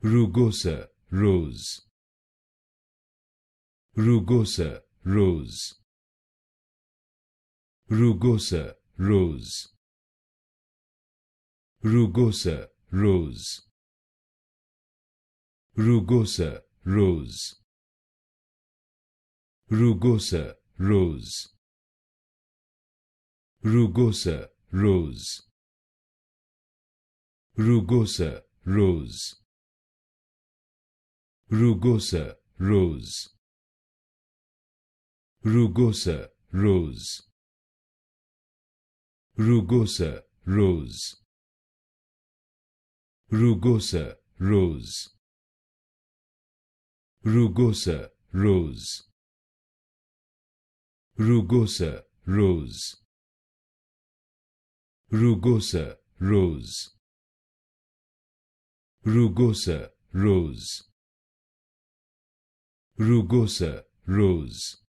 Rugosa Rose. Rugosa Rose. Rugosa Rose. Rugosa Rose. Rugosa Rose. Rugosa Rose. Rugosa Rose. Rugosa Rose. Rugosa Rose. Rugosa Rose. Rugosa Rose. Rugosa Rose. Rugosa Rose. Rugosa Rose. Rugosa Rose. Rugosa Rose. Rugosa Rose.